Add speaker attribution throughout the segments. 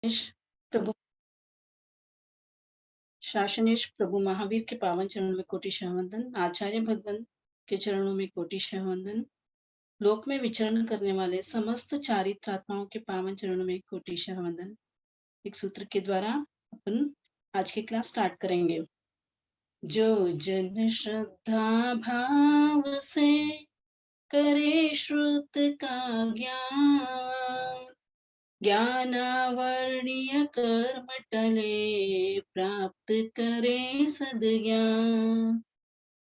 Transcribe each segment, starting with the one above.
Speaker 1: प्रभु शासनेश प्रभु महावीर के पावन चरणों में कोटि वंदन। आचार्य भगवान के चरणों में कोटि वंदन। लोक में विचरण करने वाले समस्त चारित्र आत्माओं के पावन चरणों में कोटि वंदन। एक सूत्र के द्वारा अपन आज की क्लास स्टार्ट करेंगे। जो जन श्रद्धा भाव से करे श्रुत का ज्ञान, ज्ञानावर्णीय कर्म टले प्राप्त करे सद्ज्ञान।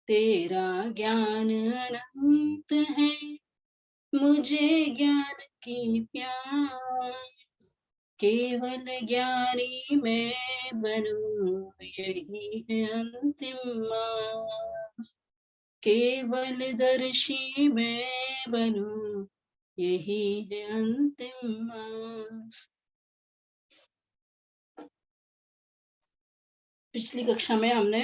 Speaker 1: तेरा ज्ञान अनंत है, मुझे ज्ञान की प्यास। केवल ज्ञानी मैं बनूं, यही है अंतिम आस। केवल दर्शी मैं बनूं, यही है अंतिम आस। पिछली कक्षा में हमने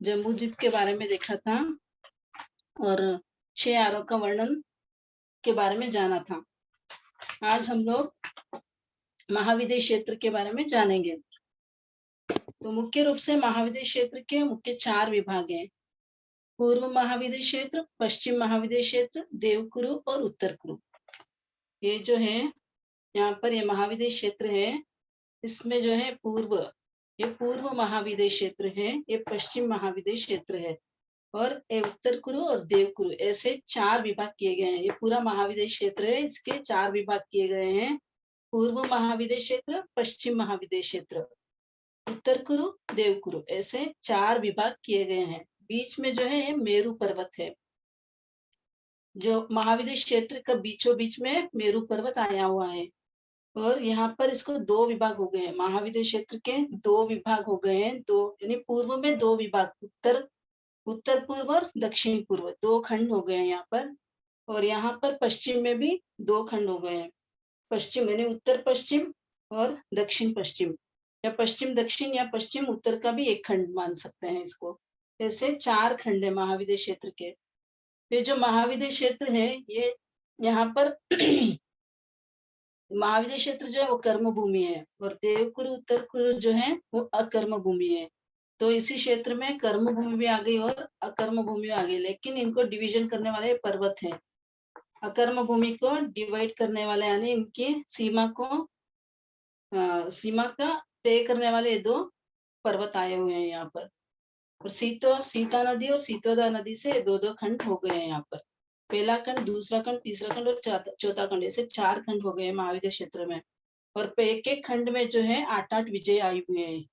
Speaker 1: जम्बूद्वीप के बारे में देखा था और 6 आरों का वर्णन के बारे में जाना था। आज हम लोग महाविदेश क्षेत्र के बारे में जानेंगे। तो मुख्य रूप से महाविदेश क्षेत्र के मुख्य 4 विभाग हैं। पूर्व महाविदेश क्षेत्र, पश्चिम महाविदेश क्षेत्र, देवकुरु और उत्तर कुरु। ये जो है यहाँ पर ये महाविदेश क्षेत्र है, इसमें जो है ये पूर्व महाविदेश क्षेत्र है, ये पश्चिम महाविदेश क्षेत्र है और ये उत्तर कुरु और देवकुरु, ऐसे 4 विभाग किए गए हैं। ये पूरा महाविदेश क्षेत्र है, इसके 4 विभाग किए गए हैं। पूर्व महाविदेश क्षेत्र, पश्चिम महाविदेश क्षेत्र, उत्तर कुरु, देवकुरु, ऐसे 4 विभाग किए गए हैं। बीच में जो है मेरू पर्वत है। जो महाविदेश क्षेत्र का बीचों बीच में मेरू पर्वत आया हुआ है और यहाँ पर इसको 2 विभाग हो गए हैं। महाविदेश क्षेत्र के 2 विभाग हो गए हैं। 2 यानी पूर्व में 2 विभाग, उत्तर पूर्व और दक्षिण पूर्व, 2 खंड हो गए हैं यहाँ पर। और यहाँ पर पश्चिम में भी 2 खंड हो गए हैं। पश्चिम यानी उत्तर पश्चिम और दक्षिण पश्चिम, या पश्चिम दक्षिण या पश्चिम उत्तर का भी एक खंड मान सकते हैं इसको। ऐसे 4 खंड है महाविदेश क्षेत्र के। ये जो महाविदेश क्षेत्र है, ये यहाँ पर महाविदेश क्षेत्र जो है वो कर्म भूमि है और देवकुरु उत्तर कुरु जो है वो अकर्म भूमि है। तो इसी क्षेत्र में कर्म भूमि भी आ गई और अकर्म भूमि भी आ गई, लेकिन इनको डिवीजन करने वाले पर्वत है। अकर्म भूमि को डिवाइड करने वाले यानी इनकी सीमा का तय करने वाले 2 पर्वत आए हुए हैं यहाँ पर। और सीता नदी और सीतोदा नदी से 2-2 खंड हो गए हैं यहाँ पर। पहला खंड, दूसरा खंड, तीसरा खंड और चौथा खंड, ऐसे 4 खंड हो गए महाविदेश क्षेत्र में। और एक खंड में जो है 8-8 विजय आई हुए हैं।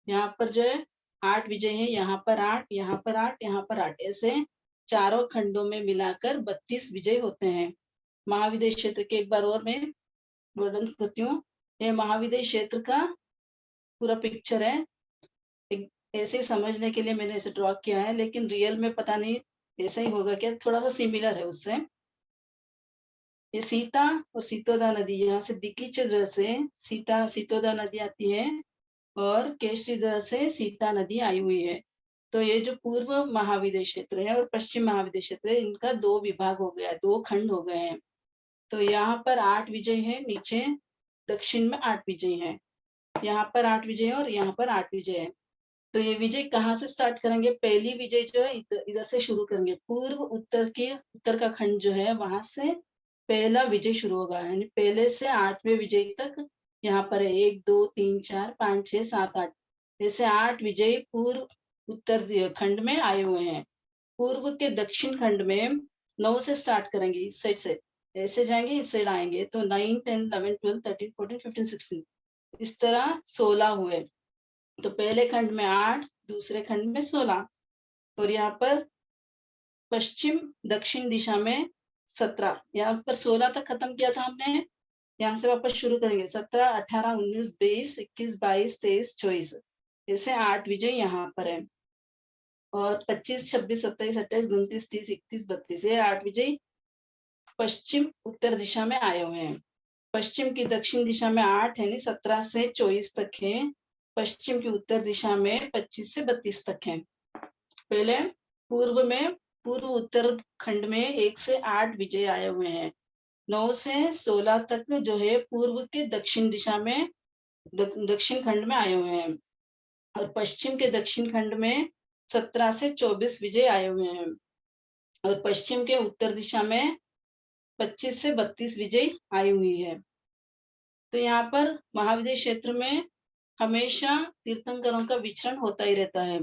Speaker 1: यहाँ पर जो है 8 विजय है, यहाँ पर 8, यहाँ पर 8, यहाँ पर 8, ऐसे चारों खंडों में मिलाकर 32 विजय होते हैं महाविदेश क्षेत्र के। एक बार और मैं वर्णन करती हूँ। ये महाविदेश क्षेत्र का पूरा पिक्चर है। ऐसे समझने के लिए मैंने इसे ड्रॉ किया है, लेकिन रियल में पता नहीं ऐसा ही होगा क्या, थोड़ा सा सिमिलर है उससे। ये सीता और सीतोदा नदी, यहाँ से दिक्कीचद्र से सीतोदा नदी आती है और केशरीद्र से सीता नदी आई हुई है। तो ये जो पूर्व महाविदेश क्षेत्र है और पश्चिम महाविदेश क्षेत्र है, इनका 2 विभाग हो गया, 2 खंड हो गए हैं। तो यहाँ पर 8 विजय है, नीचे दक्षिण में 8 विजय है, यहाँ पर 8 विजय है और यहाँ पर 8 विजय है। तो ये विजय कहाँ से स्टार्ट करेंगे? पहली विजय जो है इधर से शुरू करेंगे। पूर्व उत्तर का खंड जो है वहां से पहला विजय शुरू होगा, यानी पहले से 8वें विजय तक यहाँ पर है 1 2 3 4 5 6 7 8, ऐसे 8 विजय पूर्व उत्तर खंड में आए हुए हैं। पूर्व के दक्षिण खंड में 9 से स्टार्ट करेंगे, इस साइड से ऐसे जाएंगे, इस साइड आएंगे, तो 9 10 11 12 13 14 15 16, इस तरह 16 हुए। तो पहले खंड में 8, दूसरे खंड में 16, और यहाँ पर पश्चिम दक्षिण दिशा में 17, यहाँ पर 16 तक खत्म किया था हमने। यहाँ से वापस शुरू करेंगे 17 18 19 20 21 22 23 24, ऐसे 8 विजय यहाँ पर है। और 25 26 27 28 29 30 31 32, ये 8 विजय पश्चिम उत्तर दिशा में आए हुए हैं। पश्चिम की दक्षिण दिशा में 8 है, 17 से 24 तक है। पश्चिम की उत्तर दिशा में 25 से 32 तक है। पहले पूर्व उत्तर खंड में 1 से 8 विजय आए हुए हैं। 9 से 16 तक जो है पूर्व के दक्षिण दिशा में दक्षिण खंड में आए हुए हैं, और पश्चिम के दक्षिण खंड में 17 से 24 विजय आए हुए हैं, और पश्चिम के उत्तर दिशा में 25 से 32 विजय आई हुई है। तो यहाँ पर महाविजय क्षेत्र में हमेशा तीर्थंकरों का विचरण होता ही रहता है।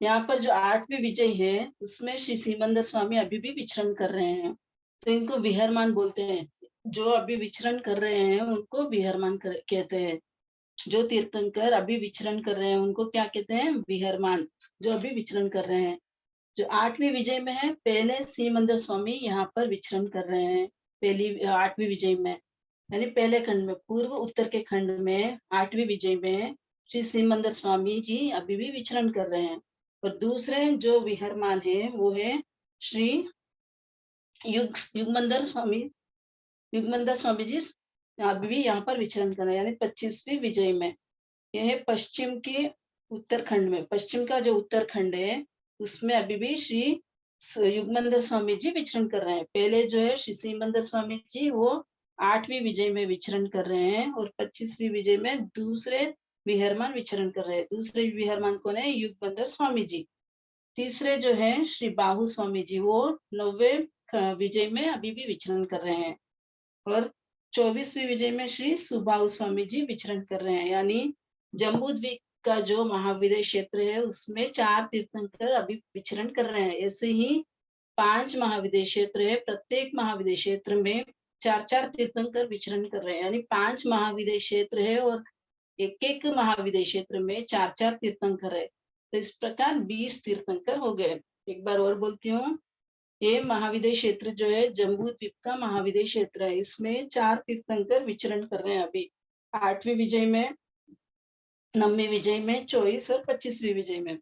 Speaker 1: यहाँ पर जो 8वीं विजय है उसमें श्री सिमंदर स्वामी अभी भी विचरण कर रहे हैं, तो इनको विहरमान बोलते हैं। जो अभी विचरण कर रहे हैं उनको विहरमान कहते हैं। जो तीर्थंकर अभी विचरण कर रहे हैं उनको क्या कहते हैं? विहरमान, जो अभी विचरण कर रहे हैं। जो 8वीं विजय में है, पहले सिमंदर स्वामी यहाँ पर विचरण कर रहे हैं। पहली 8वीं विजय में, यानी पहले खंड में, पूर्व उत्तर के खंड में 8वीं विजय में श्री सिमंदर स्वामी जी अभी भी विचरण कर रहे हैं। और दूसरे जो विहरमान है वो है श्री युगमंदर स्वामी जी अभी भी यहाँ पर विचरण कर रहे हैं, यानी 25वीं विजय में। यह है पश्चिम के उत्तरखंड में, पश्चिम का जो उत्तरखंड है उसमें अभी भी श्री युगमंदर स्वामी जी विचरण कर रहे हैं। पहले जो है श्री सिमंदर स्वामी जी वो 8वीं विजय में विचरण कर रहे हैं, और 25वीं विजय में दूसरे विहरमान विचरण कर रहे हैं। दूसरे विहरमान कौन है? युगमंदर स्वामी जी। तीसरे जो है श्री बाहु स्वामी जी, वो 9वें विजय में अभी भी विचरण कर रहे हैं, और 24वीं विजय में श्री सुबाहु स्वामी जी विचरण कर रहे हैं। यानी जम्बू द्वीप का जो महाविजय क्षेत्र है उसमें 4 तीर्थंकर अभी विचरण कर रहे हैं। ऐसे ही 5 महाविजय क्षेत्र है, प्रत्येक महाविजय क्षेत्र में 4-4 तीर्थंकर विचरण कर रहे हैं, यानी 5 महाविजय क्षेत्र है और एक महाविजय क्षेत्र में 4-4 तीर्थंकर है। तो इस प्रकार 20 तीर्थंकर हो गए। एक बार और बोलती हूँ, ये महाविजय क्षेत्र जो है जम्बू द्वीप का महाविजय क्षेत्र है, इसमें 4 तीर्थंकर विचरण कर रहे हैं अभी 8वीं विजय में, 9वीं विजय में, 24 और 25वीं विजय में।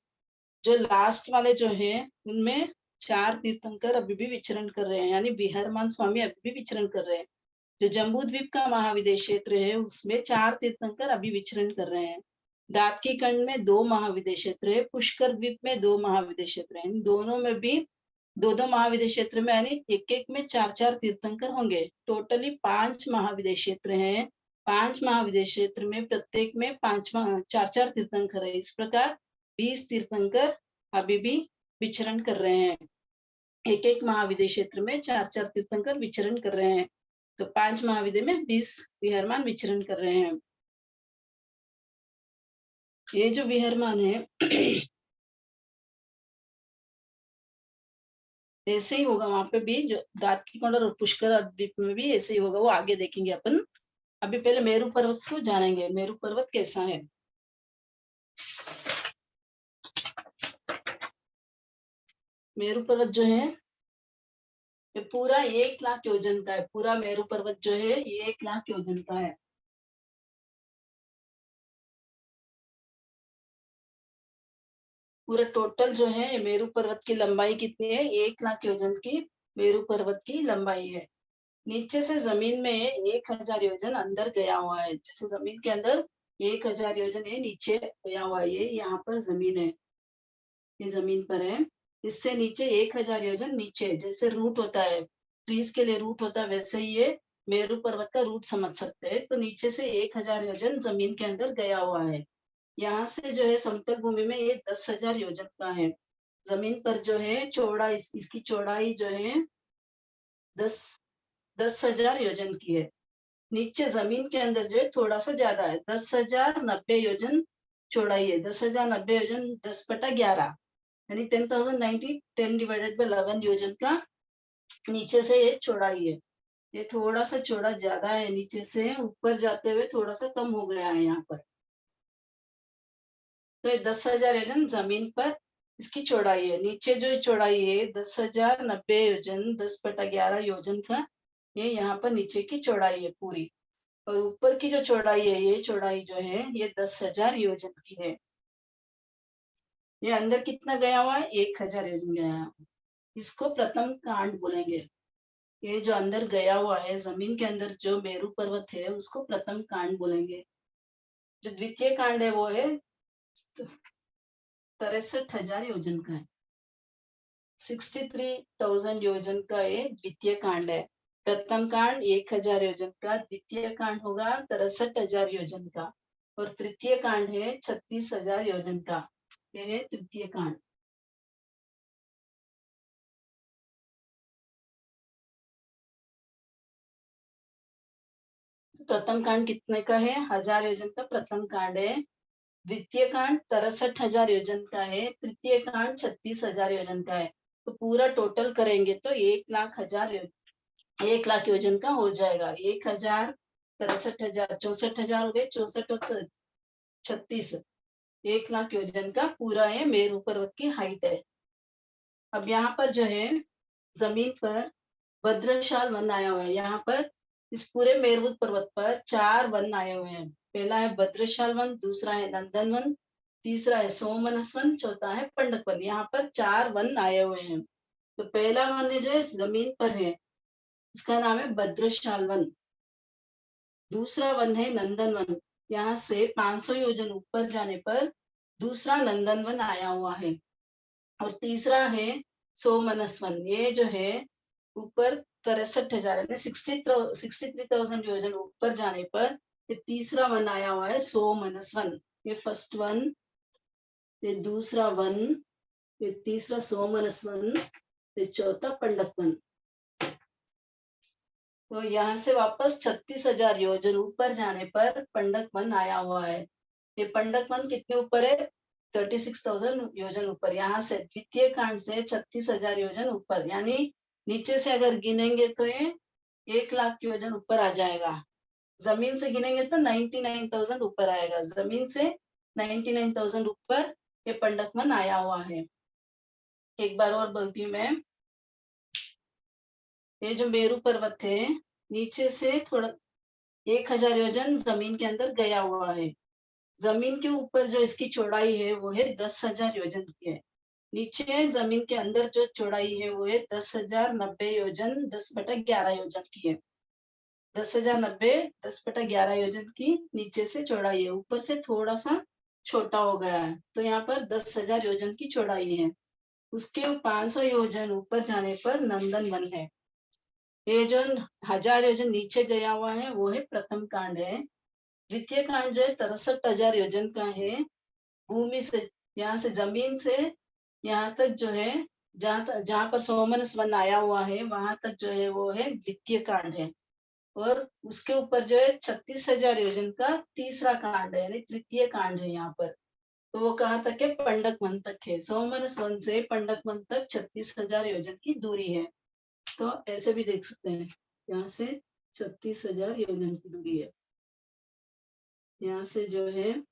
Speaker 1: जो लास्ट वाले जो है उनमें 4 तीर्थंकर अभी भी विचरण कर रहे हैं, यानी विहरमान स्वामी अभी भी विचरण कर रहे हैं। जो जम्बू द्वीप का महाविजय क्षेत्र है उसमें 4 तीर्थंकर अभी विचरण कर रहे हैं। दातकी खंड में 2 महाविजय क्षेत्र है, पुष्कर द्वीप में 2 महाविजय क्षेत्र है। इन दोनों में भी 2-2 महाविजय क्षेत्र में, यानी एक में 4-4 तीर्थंकर होंगे। टोटली 5 महाविजय क्षेत्र हैं। 5 महाविजय क्षेत्र में प्रत्येक में 4-4 तीर्थंकर है। इस प्रकार 20 तीर्थंकर अभी भी विचरण कर रहे हैं। एक महाविजय क्षेत्र में 4-4 तीर्थंकर विचरण कर रहे हैं, तो 5 महाविजय में 20 विहरमान विचरण कर रहे हैं। ये जो विहरमान है ऐसे ही होगा वहां पे भी, जो दातकी कुंड और पुष्कर द्वीप में भी ऐसे ही होगा, वो आगे देखेंगे अपन। अभी पहले मेरू पर्वत को जानेंगे, मेरू पर्वत कैसा है। मेरू पर्वत जो है ये पूरा 1 लाख योजन का है। पूरा मेरू पर्वत जो है ये 1 लाख योजन का है। पूरा टोटल जो है मेरू पर्वत की लंबाई कितनी है? 1 लाख योजन की मेरू पर्वत की लंबाई है। नीचे से जमीन में 1000 योजन अंदर गया हुआ है। जैसे जमीन के अंदर 1000 योजन है, नीचे गया हुआ है। ये यहाँ पर जमीन है, ये जमीन पर है। इससे नीचे 1000 योजन नीचे, जैसे रूट होता है, ट्रीज के लिए रूट होता है, वैसे ही ये मेरू पर्वत का रूट समझ सकते हैं। तो नीचे से 1000 योजन जमीन के अंदर गया हुआ है। यहाँ से जो है समतल भूमि में ये 10,000 योजन का है। जमीन पर जो है चौड़ा, इसकी चौड़ाई जो है 10,000 योजन की है। नीचे जमीन के अंदर जो है थोड़ा सा ज्यादा है, 10,090 योजन चौड़ाई है। 10,090 योजन 10/11, यानी 10,090, 10/11 योजन का नीचे से ये चौड़ाई है। ये थोड़ा सा चौड़ा ज्यादा है, नीचे से ऊपर जाते हुए थोड़ा सा कम हो गया है यहाँ पर। तो ये 10,000 योजन जमीन पर इसकी चौड़ाई है। नीचे जो चौड़ाई है 10,090 योजन 10/11 योजन का, ये यहाँ पर नीचे की चौड़ाई है पूरी। और ऊपर की जो चौड़ाई है, ये चौड़ाई जो है ये 10,000 योजन की है। ये अंदर कितना गया हुआ है? 1,000 योजन गया है। इसको प्रथम कांड बोलेंगे। ये जो अंदर गया हुआ है जमीन के अंदर, जो मेरू पर्वत है, उसको प्रथम कांड बोलेंगे। जो द्वितीय कांड है वो है 63,000 योजन का है। 63,000 योजन का ये द्वितीय कांड है। प्रथम कांड 1000 योजन का, द्वितीय कांड होगा 63,000 योजन का, और तृतीय कांड है 36,000 योजन का। यह है तृतीय कांड। प्रथम कांड कितने का है? 1000 योजन का प्रथम कांड है। द्वितीय कांड 63,000 योजन का है। तृतीय कांड 36,000 योजन का है। तो पूरा टोटल करेंगे तो 1,00,000 योजन का हो जाएगा। 1,000 63,000 64,000 हो गए। 64 और 36 1,00,000 योजन का पूरा है मेरू पर्वत की हाइट है। अब यहाँ पर जो है जमीन पर भद्रशाल वन आया हुआ है। यहाँ पर इस पूरे मेरू पर्वत पर 4 वन आए हुए हैं। पहला है भद्रशाल वन, दूसरा है नंदन वन, तीसरा है सोमनस वन, चौथा है पंडक वन। यहाँ पर 4 वन आए हुए हैं। तो पहला वन है जो है जमीन पर है, इसका नाम है भद्रशाल वन। दूसरा वन है नंदन वन। यहाँ से 500 योजन ऊपर जाने पर दूसरा नंदन वन आया हुआ है। और तीसरा है सोमनस वन। ये जो है ऊपर 63,000 यानी 63,000 योजन ऊपर जाने पर ये तीसरा वन आया हुआ है सोमनस वन। ये फर्स्ट वन, ये दूसरा वन, ये तीसरा सोमनस वन, ये चौथा पंडक वन। तो यहाँ से वापस 36,000 योजन ऊपर जाने पर पंडक वन आया हुआ है। ये पंडक वन कितने ऊपर है? 36,000 योजन ऊपर। यहाँ से द्वितीय कांड से 36,000 योजन ऊपर, यानी नीचे से अगर गिनेंगे तो ये 1,00,000 योजन ऊपर आ जाएगा। जमीन से गिनेंगे तो 99,000 ऊपर आएगा। जमीन से 99,000 ऊपर ये पंडक वन आया हुआ है। एक बार और बोलती हूँ मैं, ये जो मेरू पर्वत है नीचे से थोड़ा 1,000 योजन जमीन के अंदर गया हुआ है। जमीन के ऊपर जो इसकी चौड़ाई है वो है 10,000 योजन की है। नीचे जमीन के अंदर जो चौड़ाई है वो है 10,090 योजन 10/11 योजन की है। 10,090 10/11 योजन की नीचे से चौड़ाई है। ऊपर से थोड़ा सा छोटा हो गया है, तो यहाँ पर 10,000 योजन की चौड़ाई है। उसके 500 योजन ऊपर जाने पर नंदन वन है। ये जो 1,000 योजन नीचे गया हुआ है वो है प्रथम कांड है। द्वितीय कांड जो है 63,000 योजन का है। भूमि से, यहाँ से जमीन से यहाँ तक जो है, जहाँ पर सोमनस वन आया हुआ है वहां तक जो है वो है द्वितीय कांड है। और उसके ऊपर जो है 36,000 योजन का तीसरा कांड है, यानी तृतीय कांड है यहाँ पर। तो वो कहाँ तक है? पंडक वन तक है। सोमनस वन से पंडक वन तक 36,000 योजन की दूरी है। तो ऐसे भी देख सकते हैं, यहाँ से 36,000 योजन की दूरी है। यहाँ से जो है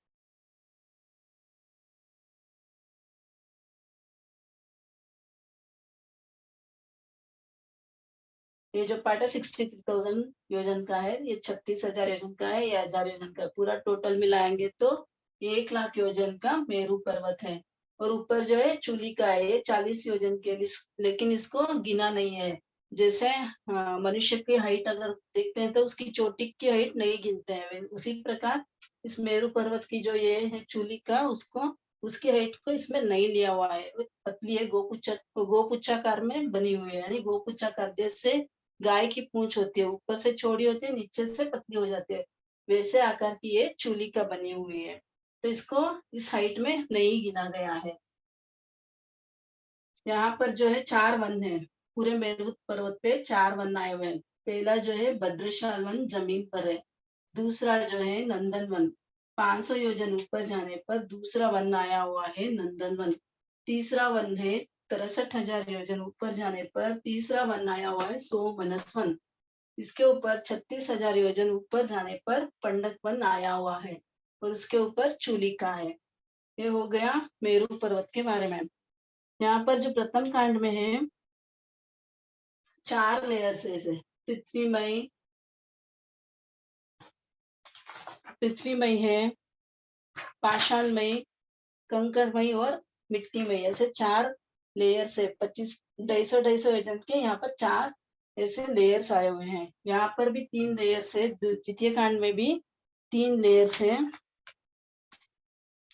Speaker 1: ये जो पार्ट है 63,000 योजन का है, ये 36,000 योजन का है, ये 1,000 योजन का। पूरा टोटल मिलाएंगे तो 1,00,000 योजन का मेरू पर्वत है। और ऊपर जो है चूली का है, ये 40 योजन के लिए, लेकिन इसको गिना नहीं है। जैसे मनुष्य की हाइट अगर देखते हैं तो उसकी चोटी की हाइट नहीं गिनते हैं, उसी प्रकार इस मेरू पर्वत की जो ये है चूली का, उसको उसकी हाइट को इसमें नहीं लिया हुआ है। पतली है, गोपुच्छाकार में बनी हुई है, यानी गोपुच्छाकार जैसे गाय की पूंछ होती है, ऊपर से चौड़ी होती है, नीचे से पतली हो जाती है, वैसे आकार की ये चूली का बनी हुई है। तो इसको इस हाइट में नहीं गिना गया है। यहाँ पर जो है 4 वन है। पूरे मेरू पर्वत पे 4 वन आए हुए हैं। पहला जो है भद्रशाल वन जमीन पर है। दूसरा जो है नंदन वन, 500 योजन ऊपर जाने पर दूसरा वन आया हुआ है नंदन वन। तीसरा वन है 63,000 योजन ऊपर जाने पर तीसरा वन आया हुआ है सोमनस वन। इसके ऊपर 36,000 योजन ऊपर जाने पर पंडक वन आया हुआ है, और उसके ऊपर चूलिका है। ये हो गया मेरू पर्वत के बारे में। यहाँ पर जो प्रथम कांड में है 4 लेयर्स है, पृथ्वीमय है, पाषाणमय, कंकरमय और मिट्टीमय, ऐसे 4 लेयर्स है। 250 योजन के यहाँ पर 4 ऐसे लेयर्स आए हुए हैं। यहाँ पर भी 3 लेयर्स है। द्वितीय कांड में भी 3 लेयर्स है,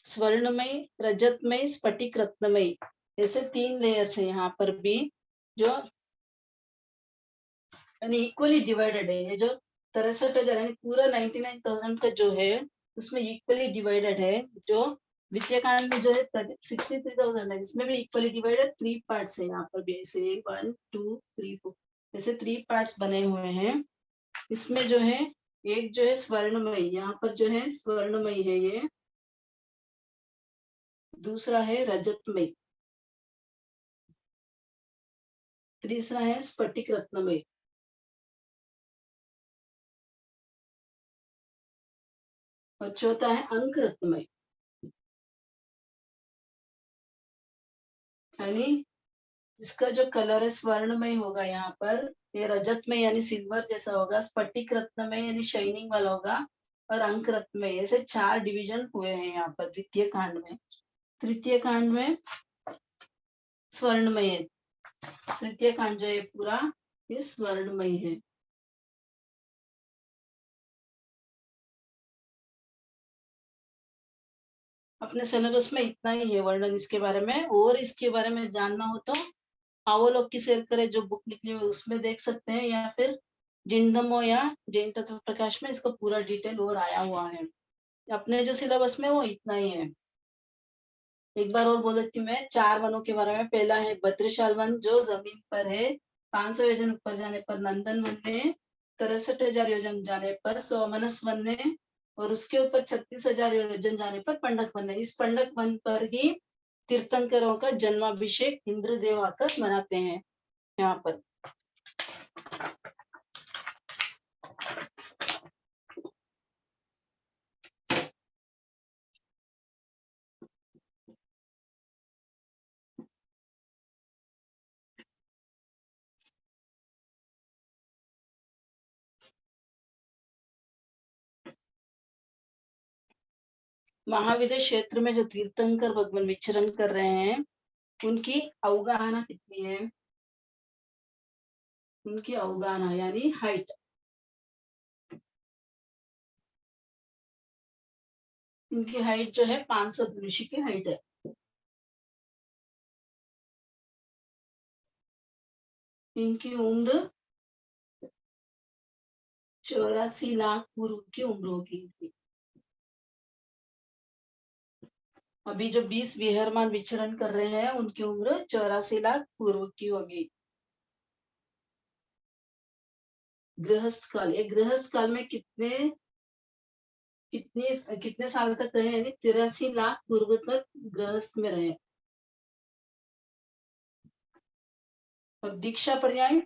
Speaker 1: स्वर्णमय, रजतमय, स्फटिक रत्नमय, ऐसे 3 लेयर्स है यहाँ पर भी। जो यानी इक्वली डिवाइडेड है। ये जो 63,000 यानी पूरा 99,000 का जो है उसमें इक्वली डिवाइडेड है। जो वित्तीय कांड में जो है 63,000 है, इसमें भी इक्वली डिवाइडेड 3 पार्ट्स है। यहाँ पर भी ऐसे 1 2 3 4 ऐसे 3 पार्ट्स बने हुए हैं। इसमें जो है एक जो है स्वर्णमयी, यहाँ पर जो है स्वर्णमयी है ये, दूसरा है रजतमयी, तीसरा है स्फटिक रत्नमयी, और चौथा है अंक रत्नमयी। यानी इसका जो कलर है स्वर्णमय होगा यहाँ पर, ये रजत में यानी सिल्वर जैसा होगा, स्फटिक रत्न में यानी शाइनिंग वाला होगा, और अंक रत्न में। ऐसे 4 डिवीजन हुए हैं यहाँ पर द्वितीय कांड में। तृतीय कांड में स्वर्णमय है। तृतीय कांड जो है पूरा ये स्वर्णमय है। अपने सिलेबस में इतना ही है वर्णन इसके बारे में। और इसके बारे में जानना हो तो आवलोक की शेयर करे जो बुक निकली हुई उसमें देख सकते हैं, या फिर जिंदमो या जैन तत्व प्रकाश में इसका पूरा डिटेल और आया हुआ है। अपने जो सिलेबस में वो इतना ही है। एक बार और बोल देती हूँ मैं 4 वनों के बारे में। पहला है बद्रिशाल वन जो जमीन पर है, 500 योजन ऊपर जाने पर नंदन वन ने, 63,000 योजन जाने पर सोमनस वन ने, और उसके ऊपर 36,000 योजन जाने पर पंडक वन ने। इस पंडक वन पर ही तीर्थंकरों का जन्माभिषेक इंद्रदेव आकर मनाते हैं यहाँ पर। महाविद्य क्षेत्र में जो तीर्थंकर भगवान विचरण कर रहे हैं उनकी अवगाहना कितनी है? उनकी अवगाहना यानी हाइट, इनकी हाइट जो है 500 धनुषी की हाइट है। इनकी उम्र 84 लाख पूर्व की उम्र होगी इनकी। अभी जो 20 विहरमान विचरण कर रहे हैं उनकी उम्र 84 लाख पूर्व की होगी। गृहस्थ काल, ये गृहस्थ काल में कितने कितने कितने साल तक रहे? यानी 83 लाख पूर्व तक गृहस्थ में रहे। और दीक्षा पर्याय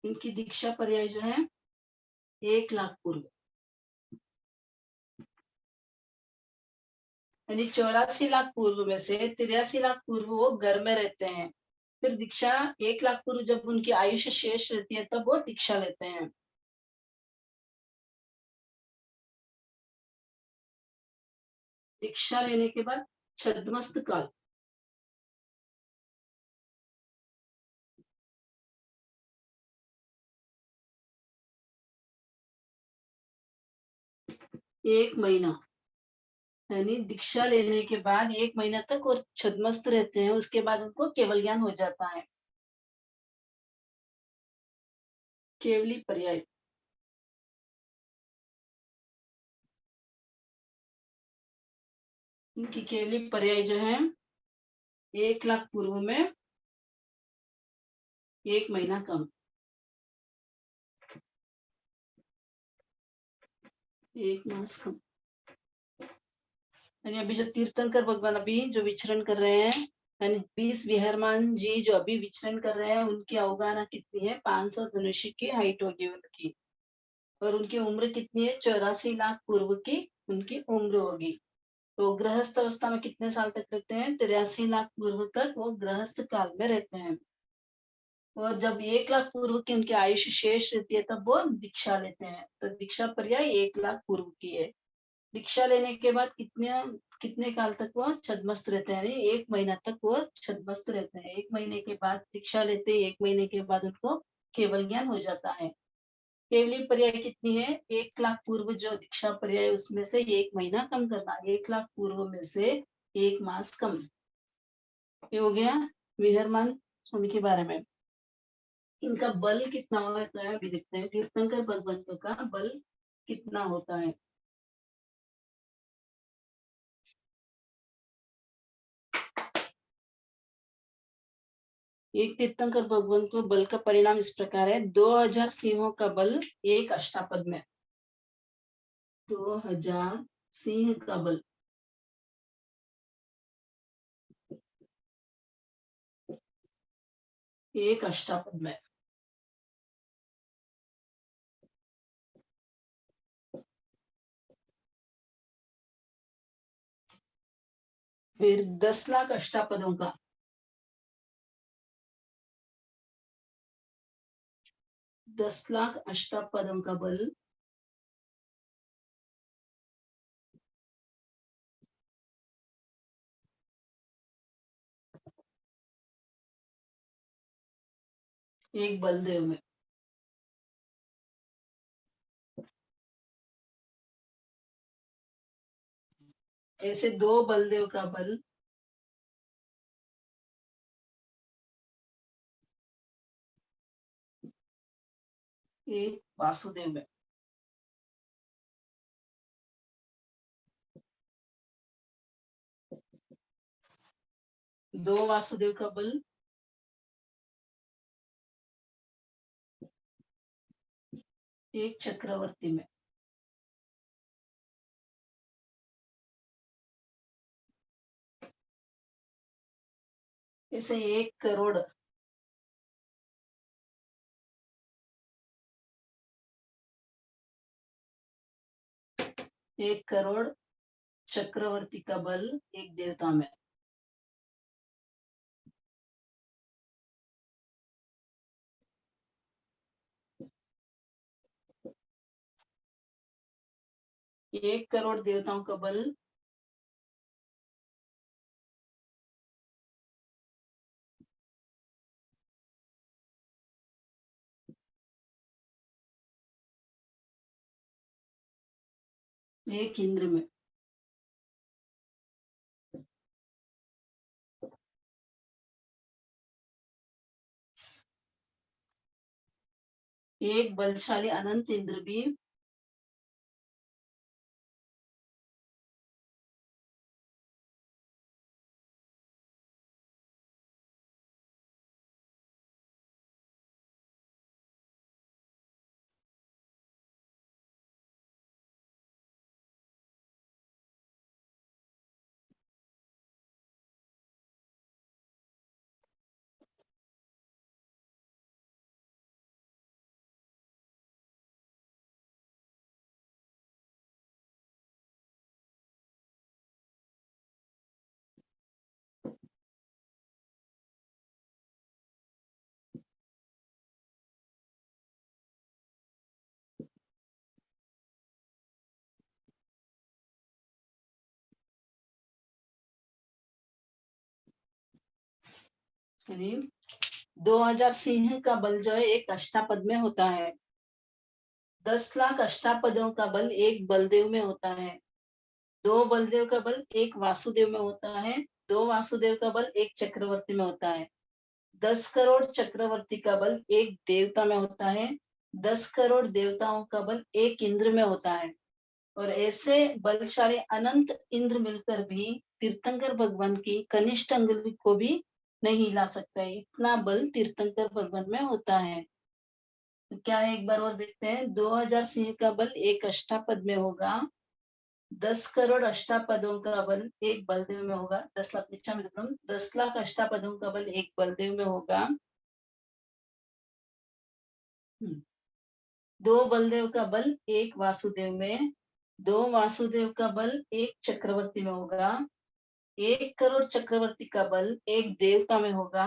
Speaker 1: इनकी दीक्षा पर्याय जो है 1 लाख पूर्व, यानी 84 लाख पूर्व में से 83 लाख पूर्व वो घर में रहते हैं। फिर दीक्षा 1 लाख पूर्व जब उनकी आयुष्य शेष रहती है तब वो दीक्षा लेते हैं। दीक्षा लेने के बाद छद्मस्त काल, एक महीना, यानी दीक्षा लेने के बाद 1 महीना तक और छद्मस्त रहते हैं। उसके बाद उनको केवल ज्ञान हो जाता है। केवली पर्याय उनकी केवली पर्याय जो है 1 लाख पूर्व में 1 महीना कम, 1 मास कम। यानी अभी जो तीर्थंकर भगवान अभी जो विचरण कर रहे हैं, यानी 20 विहरमान जी जो अभी विचरण कर रहे हैं उनकी अवगाहना कितनी है? 500 धनुषी की हाइट होगी उनकी। और उनकी उम्र कितनी है? 84 लाख पूर्व की उनकी उम्र होगी। तो गृहस्थ अवस्था में कितने साल तक रहते हैं? 83 लाख पूर्व तक वो गृहस्थ काल में रहते हैं। और जब 1 लाख पूर्व की उनकी आयुष्य शेष रहती है तब वो दीक्षा लेते हैं। तो दीक्षा पर्याय 1 लाख पूर्व की है। दीक्षा लेने के बाद कितने कितने काल तक वो छद्मस्त रहते हैं? यानी 1 महीना तक वो छद्मस्त रहते हैं। 1 महीने के बाद दीक्षा लेते हैं, 1 महीने के बाद उनको केवल ज्ञान हो जाता है। केवली पर्याय कितनी है? 1 लाख पूर्व जो दीक्षा पर्याय उसमें से 1 महीना कम करना, 1 लाख पूर्व में से 1 मास कम। ये हो गया विहरमान स्वामी के बारे में। इनका बल कितना होता है अभी देखते हैं। तीर्थंकर भगवंतों का बल कितना होता है। एक तीर्थंकर भगवंत को बल का परिणाम इस प्रकार है। 2000 सिंहों का बल एक अष्टापद में। 2000 सिंह का बल एक अष्टापद में। फिर 10 लाख अष्टापदों का 10 लाख अष्टापदों का बल एक बलदेव में। ऐसे दो बलदेव का बल एक वासुदेव में। दो वासुदेव का बल एक चक्रवर्ती में। ऐसे 1 करोड़ 1 करोड़ चक्रवर्ती का बल एक देवता में। एक करोड़ देवताओं का बल एक इंद्र में। एक बलशाली अनंत इंद्र भी यानी 2000 सिंह का बल जो है एक अष्टापद में होता है। 10 लाख अष्टापदों का बल एक बलदेव में होता है। 2 बलदेव का बल एक वासुदेव में होता है। 2 वासुदेव का बल एक चक्रवर्ती में होता है। 10 करोड़ चक्रवर्ती का बल एक देवता में होता है। 10 करोड़ देवताओं का बल एक इंद्र में होता है। और ऐसे बलशाली अनंत इंद्र मिलकर भी तीर्थंकर भगवान की कनिष्ठ अंगुली को भी नहीं हिला सकता है। इतना बल तीर्थंकर भगवान में होता है। तो क्या है एक बार और देखते हैं। 2000 सिंह का बल एक अष्टापद में होगा। 10 करोड़ अष्टापदों का बल एक बलदेव में होगा। 10 लाख नीचा में 10 लाख अष्टापदों का बल एक बलदेव में होगा। 2 बलदेव का बल एक वासुदेव में। 2 वासुदेव का बल एक चक्रवर्ती में होगा। 1 करोड़ चक्रवर्ती का बल एक देवता में होगा।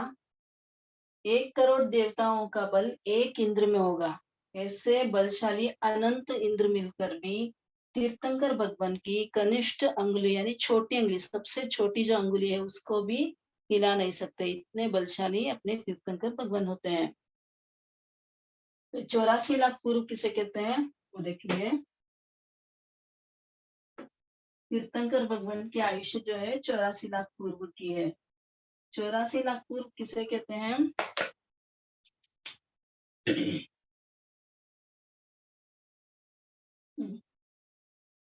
Speaker 1: 1 करोड़ देवताओं का बल एक इंद्र में होगा। ऐसे बलशाली अनंत इंद्र मिलकर भी तीर्थंकर भगवान की कनिष्ठ अंगुली यानी छोटी अंगुली, सबसे छोटी जो अंगुली है उसको भी हिला नहीं सकते। इतने बलशाली अपने तीर्थंकर भगवान होते हैं। तो 84 लाख पूर्व किसे कहते हैं वो देखिए। तीर्थंकर भगवान की आयुष्य जो है 84 लाख पूर्व की है। 84 लाख पूर्व किसे कहते हैं?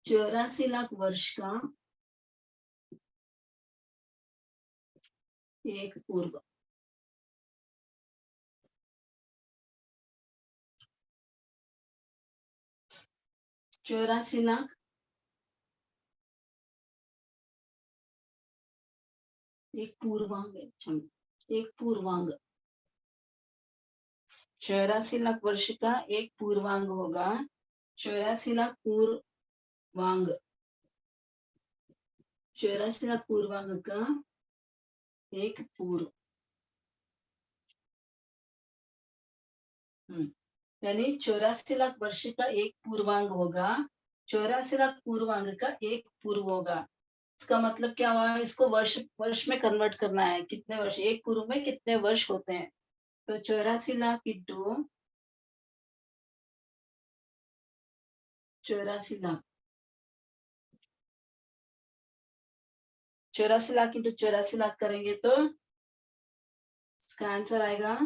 Speaker 1: 84 लाख वर्ष का एक पूर्व। चौरासी लाख एक पूर्वांग है, एक पूर्वांग। 84 लाख वर्ष का एक पूर्वांग होगा। 84 लाख पूर्वांग, 84 लाख पूर्वांग का एक पूर्व। यानी 84 लाख वर्ष का एक पूर्वांग होगा। 84 लाख पूर्वांग का एक पूर्व होगा। इसका मतलब क्या हुआ? इसको वर्ष में कन्वर्ट करना है। कितने वर्ष, एक पूर्व में कितने वर्ष होते हैं? तो 84 लाख इंटू 84 लाख, 84 लाख इंटू 84 लाख करेंगे तो इसका आंसर आएगा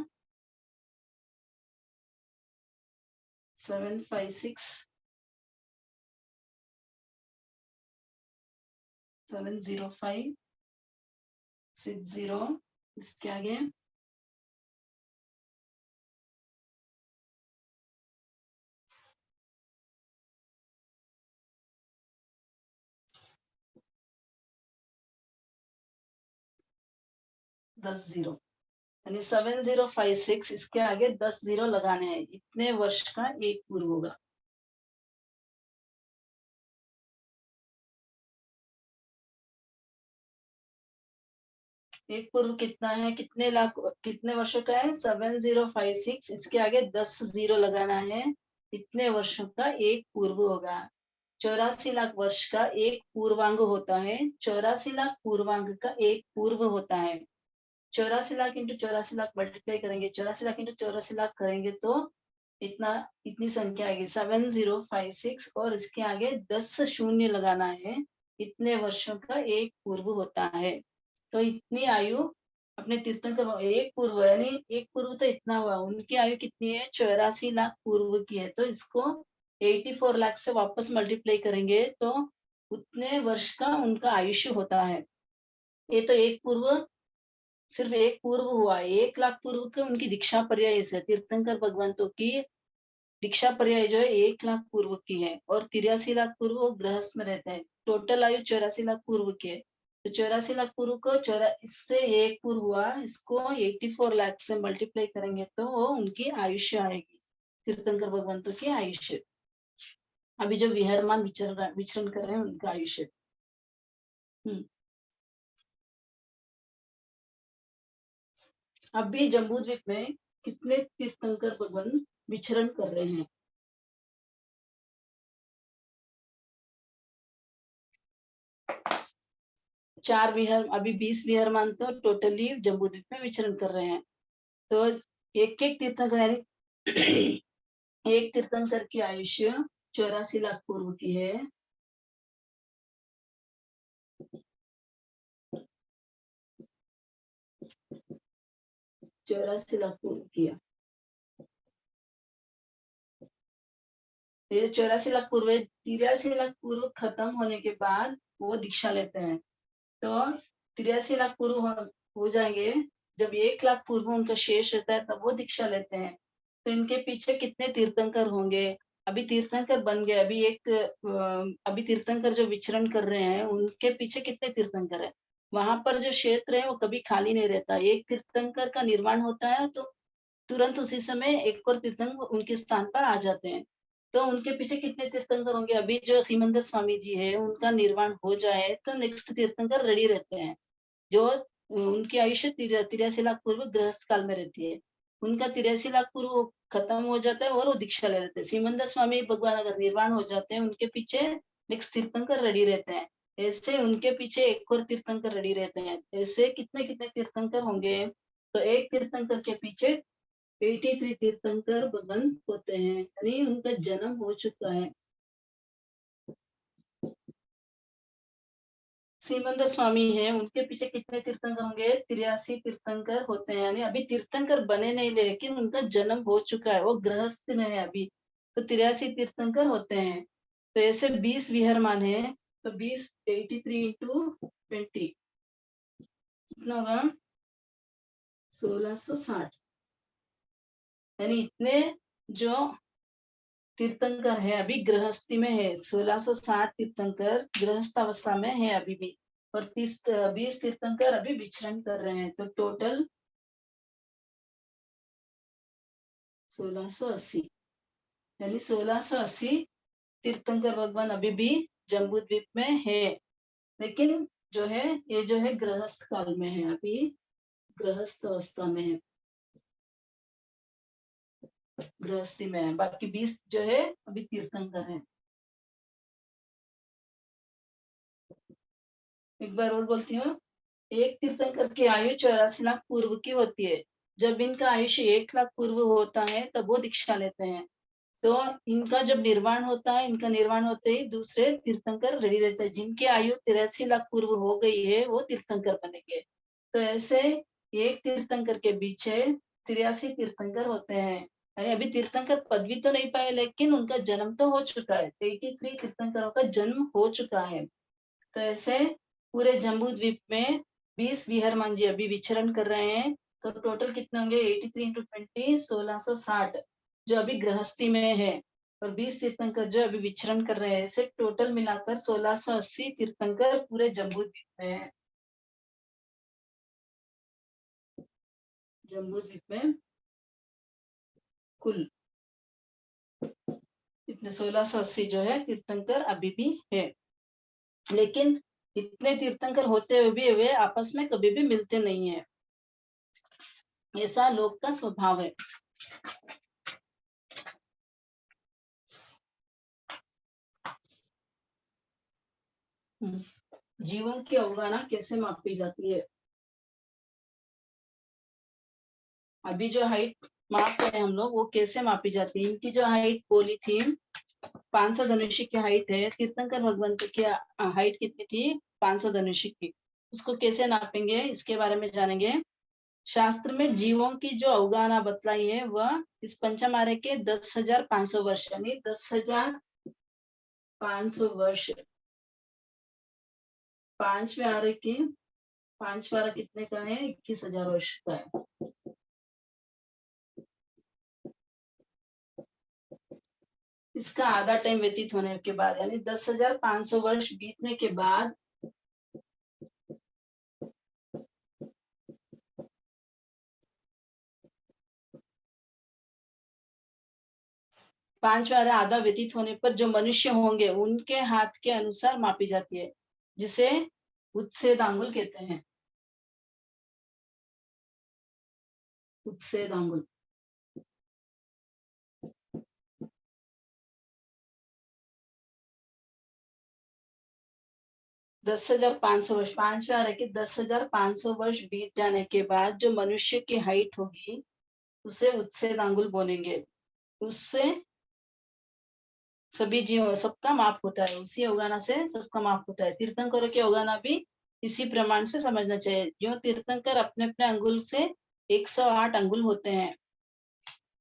Speaker 1: 70560। इसके आगे 10 जीरो, यानी 7056। इसके आगे 10 जीरो लगाने हैं। इतने वर्ष का एक पूर्व होगा। एक पूर्व कितना है, कितने लाख, कितने वर्षों का है? 7056। इसके आगे 10 जीरो लगाना है। इतने वर्षों का एक पूर्व होगा। 84 लाख वर्ष का एक पूर्वांग होता है। 84 लाख पूर्वांग का एक पूर्व होता है। 84 लाख इंटू 84 लाख मल्टीप्लाई करेंगे, 84 लाख इंटू 84 लाख करेंगे तो इतनी संख्या आएगी 7056, और इसके आगे 10 शून्य लगाना है। इतने वर्षों का एक पूर्व होता है। तो इतनी आयु अपने तीर्थंकर, एक पूर्व यानी एक पूर्व तो इतना हुआ। उनकी आयु कितनी है? 84 लाख पूर्व की है। तो इसको 84 लाख से वापस मल्टीप्लाई करेंगे तो उतने वर्ष का उनका आयुष्य होता है। ये तो एक पूर्व, सिर्फ एक पूर्व हुआ। 1 लाख पूर्व के उनकी दीक्षा पर्याय से, तीर्थंकर भगवंतों की दीक्षा पर्याय जो है 1 लाख पूर्व की है, और 83 लाख पूर्व वो गृहस्थ में रहते हैं। टोटल आयु 84 लाख पूर्व की है। तो 84 लाख पूर्व को इससे एक पूर्व हुआ, इसको 84 लाख से मल्टीप्लाई करेंगे तो वो उनकी आयुष्य आएगी, तीर्थंकर भगवंतों की आयुष्य। अभी जो विहरमान विचरण कर रहे हैं उनका आयुष्य। अभी जम्बूद्वीप में कितने तीर्थंकर भगवान विचरण कर रहे हैं? 4 विहार, अभी 20 विहारमान तो टोटली जम्बूद्वीप में विचरण कर रहे हैं। तो एक एक तीर्थंकर यानी एक तीर्थंकर की आयुष्य 84 लाख पूर्व की है। 84 लाख पूर्व की है। ये 84 लाख पूर्व, 83 लाख पूर्व खत्म होने के बाद वो दीक्षा लेते हैं। तो 83 लाख पूर्व हो जाएंगे। जब 1 लाख पूर्व उनका शेष रहता है तब वो दीक्षा लेते हैं। तो इनके पीछे कितने तीर्थंकर होंगे? अभी तीर्थंकर बन गए, अभी तीर्थंकर जो विचरण कर रहे हैं उनके पीछे कितने तीर्थंकर है? वहां पर जो क्षेत्र है वो कभी खाली नहीं रहता। एक तीर्थंकर का निर्माण होता है तो तुरंत उसी समय एक और तीर्थंकर उनके स्थान पर आ जाते हैं। तो उनके पीछे कितने तीर्थंकर होंगे? अभी जो सिमंदर स्वामी जी है उनका निर्माण हो जाए तो नेक्स्ट तीर्थंकर रेडी रहते हैं। जो उनकी आयुष्य 83 लाख पूर्व गृहस्थ काल में रहती है। उनका 83 लाख पूर्व खत्म हो जाता है और वो दीक्षा ले लेते हैं। सिमंदर स्वामी भगवान अगर निर्वाण हो जाते हैं उनके पीछे नेक्स्ट तीर्थंकर रेडी रहते हैं। ऐसे उनके पीछे एक और तीर्थंकर रेडी रहते हैं। ऐसे कितने कितने तीर्थंकर होंगे? तो एक तीर्थंकर के पीछे 83 तीर्थंकर भगवान होते हैं, यानी उनका जन्म हो चुका है। सीमंत स्वामी है, उनके पीछे कितने तीर्थंकर होंगे? 83 तीर्थंकर होते हैं। यानी अभी तीर्थंकर बने नहीं, लेकिन उनका जन्म हो चुका है, वो गृहस्थ में है अभी, तो 83 तीर्थंकर होते हैं। तो ऐसे 20 विहरमान है, तो 20 83 इंटू 20 कितना होगा? 1660। यानी इतने जो तीर्थंकर है अभी गृहस्थी में है, 1660 तीर्थंकर गृहस्थ अवस्था में है अभी भी, और 20 तीर्थंकर अभी विचरण कर रहे हैं, तो टोटल 1680। यानी 1680 तीर्थंकर भगवान अभी भी जम्बू द्वीप में है, लेकिन जो है ये जो है गृहस्थ काल में है, अभी गृहस्थ अवस्था में है, गृहस्थी में है। बाकी 20 जो है अभी तीर्थंकर है। एक बार और बोलती हूँ, एक तीर्थंकर की आयु 84 लाख पूर्व की होती है। जब इनका आयुष्य 1 लाख पूर्व होता है तब वो दीक्षा लेते हैं। तो इनका जब निर्वाण होता है, इनका निर्वाण होते ही दूसरे तीर्थंकर रेडी रहते हैं। जिनकी आयु 83 लाख पूर्व हो गई है वो तीर्थंकर बनेंगे। तो ऐसे एक तीर्थंकर के पीछे 83 तीर्थंकर होते हैं। यानी अभी तीर्थंकर पदवी तो नहीं पाए, लेकिन उनका जन्म तो हो चुका है। 83 तीर्थंकरों का जन्म हो चुका है। तो ऐसे पूरे जम्बू द्वीप में 20 विहरमान जी अभी विचरण कर रहे हैं। तो टोटल कितने होंगे? 83 इंटू 20 1660 जो अभी गृहस्थी में है, और 20 तीर्थंकर जो अभी विचरण कर रहे हैं। ऐसे टोटल मिलाकर 1680 तीर्थंकर पूरे जम्बू द्वीप में है। जम्बू द्वीप में कुल इतने 1680 जो है तीर्थंकर अभी भी है, लेकिन इतने तीर्थंकर होते हुए भी वे आपस में कभी भी मिलते नहीं है। ऐसा लोक का स्वभाव है। जीवन की अवगाहना कैसे मापी जाती है? अभी जो हाइट माप रहे हैं हम लोग, वो कैसे मापी जाती है? इनकी जो हाइट बोली थी 500 धनुषी की हाइट है, तीर्थंकर भगवंत की हाइट कितनी थी? 500 धनुषी की। उसको कैसे नापेंगे इसके बारे में जानेंगे। शास्त्र में जीवों की जो अवगाहना बतलाई है वह इस पंचम आर्य के 10,500 वर्ष, यानी 10,500 वर्ष। पांचवें आर्य की पांचवा आर्य कितने का है? 21,000 वर्ष का है। इसका आधा टाइम व्यतीत होने के बाद, यानी 10,500 वर्ष बीतने के बाद पांचवा आधा व्यतीत होने पर जो मनुष्य होंगे उनके हाथ के अनुसार मापी जाती है, जिसे उच्छेद आंगुल कहते हैं। उच्छेद आंगुल। दस हजार पांच सौ वर्ष, पांचवा आ रहा है कि 10,500 वर्ष बीत जाने के बाद जो मनुष्य की हाइट होगी उसे उच्छेद आंगुल बोलेंगे। उससे सभी जीव सबका माप होता है, उसी अवगाहना से सबका माप होता है। तीर्थंकरों की अवगाहना भी इसी प्रमाण से समझना चाहिए। जो तीर्थंकर अपने अपने अंगुल से 108 अंगुल होते हैं,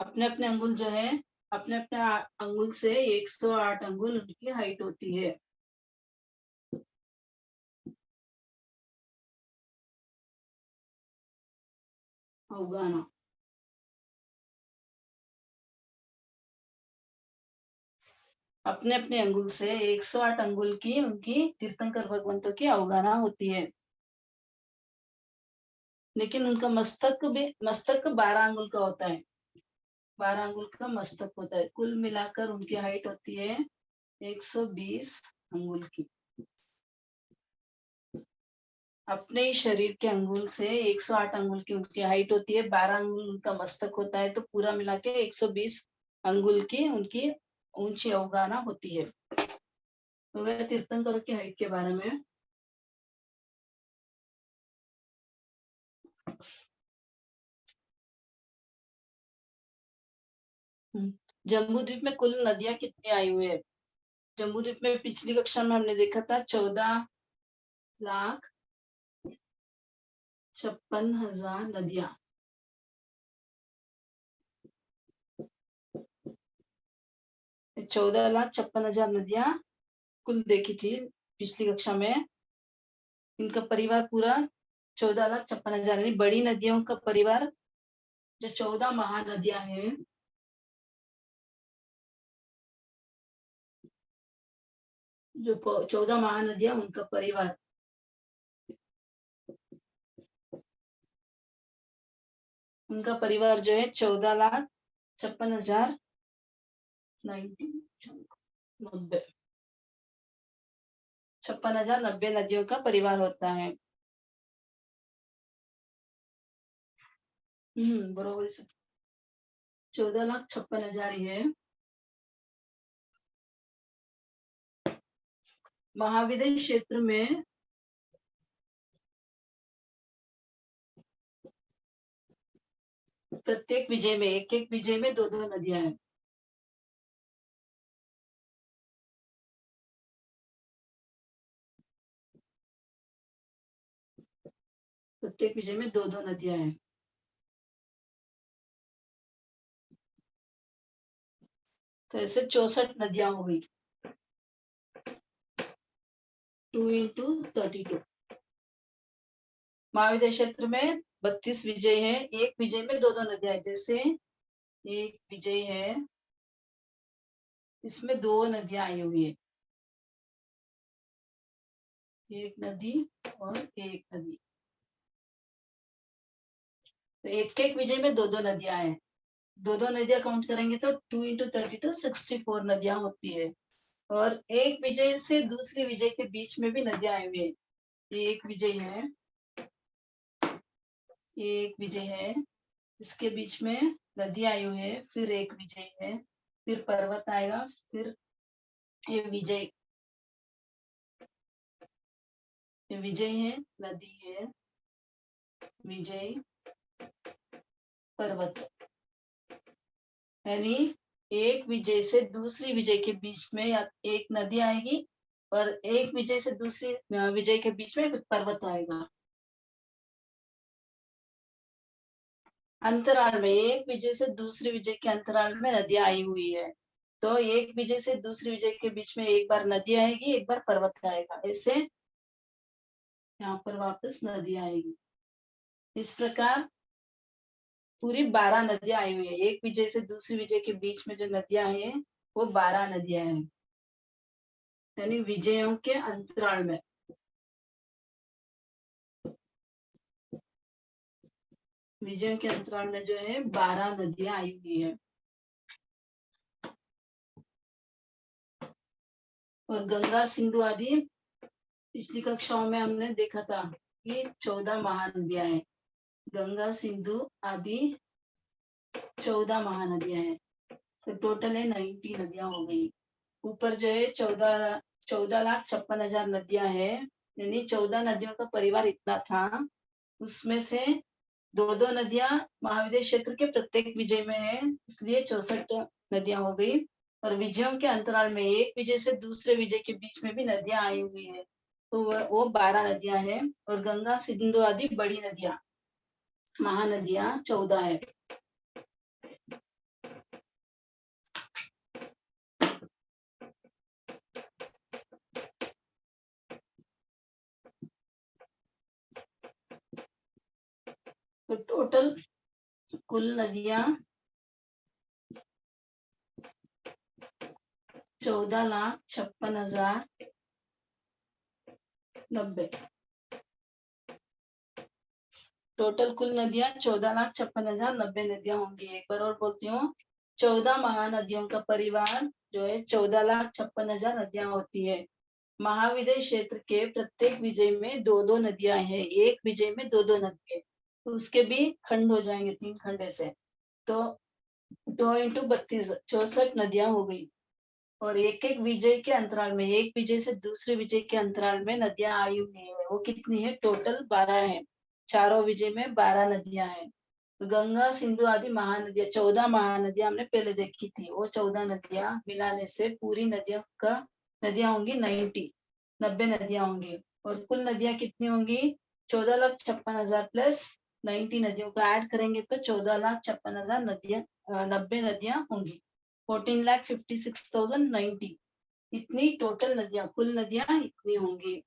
Speaker 1: अपने अपने अंगुल जो है, अपने अपने अंगुल से 108 अंगुल उनकी हाइट होती है। अवगाहना अपने अपने अंगुल से 108 अंगुल की उनकी तीर्थंकर भगवंतों की अवगाहना होती है। लेकिन उनका मस्तक 12 अंगुल का होता है। 12 अंगुल का मस्तक होता है। कुल मिलाकर उनकी हाइट होती है 120 अंगुल की। अपने ही शरीर के अंगुल से 108 अंगुल की उनकी हाइट होती है, 12 अंगुल उनका मस्तक होता है, तो पूरा मिला के 120 अंगुल की उनकी ऊंची अवगाहना होती है। तो गए तीर्थंकरों की हाइट के बारे में। जम्बू द्वीप में कुल नदियां कितनी आई हुई है? जम्बू द्वीप में पिछली कक्षा में हमने देखा था 14 14,56,000 नदियां। 14,56,000 नदियां कुल देखी थी पिछली कक्षा में। इनका परिवार पूरा 14,56,000, यानी बड़ी नदियों का परिवार जो 14 महानदियां हैं, जो 14 महानदियां, उनका परिवार जो है 14,56,000 90 56,090 नदियों का परिवार होता है। बरोबर। 14,56,000 ही है। महाविद्य क्षेत्र में प्रत्येक विजय में एक विजय में 2 नदियां हैं। प्रत्येक विजय में 2 नदियां हैं। तो ऐसे 64 नदियां हो गई। 2 × 32। महाविद्य क्षेत्र में 32 विजय है। एक विजय में 2 नदियां है। जैसे एक विजय है, इसमें 2 नदियां आई हुई है, एक नदी और एक नदी। तो एक विजय में 2 नदियां हैं। 2 नदियां काउंट करेंगे तो 2 × 32 64 नदियां होती है। और एक विजय से दूसरी विजय के बीच में भी नदियां आई हुई है। एक विजय है, इसके बीच में नदी आई हुई है, फिर एक विजय है, फिर पर्वत आएगा, फिर ये विजय है, नदी है, विजय, पर्वत। यानी एक विजय से दूसरी विजय के बीच में या एक नदी आएगी और एक विजय से दूसरी विजय के बीच में पर्वत आएगा। अंतराल में एक विजय से दूसरी विजय के अंतराल में नदियां आई हुई है। तो एक विजय से दूसरी विजय के बीच में एक बार नदी आएगी, एक बार पर्वत आएगा। ऐसे यहाँ पर वापस नदी आएगी। इस प्रकार पूरी 12 नदियां आई हुई है। एक विजय से दूसरी विजय के बीच में जो नदियां हैं वो 12 नदियां हैं, यानी विजयों के अंतराल में। विजयों के अंतराल में जो है 12 नदियां आई हुई है। और गंगा, सिंधु आदि पिछली कक्षाओं में हमने देखा था कि 14 महानदियां हैं। गंगा, सिंधु आदि 14 महानदियां हैं। तो टोटल है 90 नदियां हो गई। ऊपर जो है 14,56,000 नदियां है, यानी 14 नदियों का परिवार इतना था। उसमें से 2 नदियां महाविद्य क्षेत्र के प्रत्येक विजय में है, इसलिए 64 नदियां हो गई। और विजयों के अंतराल में एक विजय से दूसरे विजय के बीच में भी नदियां आई हुई है, तो वो 12 नदियां हैं। और गंगा, सिंधु आदि बड़ी नदियां, महानदियां 14 है। तो टोटल कुल नदियां 14,56,090। टोटल कुल नदियां 14,56,090 नदियां होंगी। एक बार और बोलती हूँ, 14 महानदियों का परिवार जो है 14,56,000 नदियां होती है। महाविद्य क्षेत्र के प्रत्येक विजय में 2 नदियां हैं। एक विजय में 2 नदियां, तो उसके भी खंड हो जाएंगे, 3 खंड ऐसे। तो 2 × 32 64 नदियां हो गई। और एक विजय के अंतराल में, एक विजय से दूसरे विजय के अंतराल में नदियां आई हुई है। वो कितनी है? टोटल 12 है। चारों विजय में 12 नदियां हैं। गंगा, सिंधु आदि महानदियां 14 महानदियां हमने पहले देखी थी। वो 14 नदियां मिलाने से पूरी नदियां होंगी 90 नदियां होंगी। और कुल नदियां कितनी होंगी? 14,56,000 प्लस 90 नदियों को ऐड करेंगे तो 14,56,000 नदियां 90 नदियां होंगी। 14,56,090 इतनी टोटल नदियां, कुल नदियां इतनी होंगी।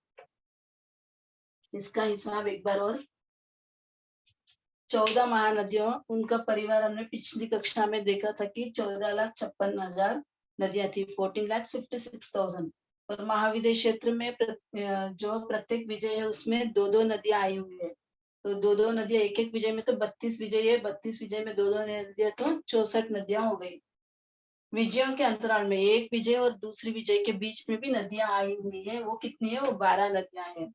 Speaker 1: इसका हिसाब एक बार और। 14 महानदियों, उनका परिवार हमने पिछली कक्षा में देखा था कि 14,56,000 नदियां थी, 14,56,000। और महाविद्य क्षेत्र में जो प्रत्येक विजय है उसमें 2-2 नदियां आई हुई है। तो 2-2 नदियां, एक विजय में तो 32 विजय है, 32 विजय में 2-2 नदियां तो 64 नदियां हो गई। विजयों के अंतराल में एक विजय और दूसरी विजय के बीच में भी नदियां आई हुई है, वो कितनी है? वो 12 नदियां हैं।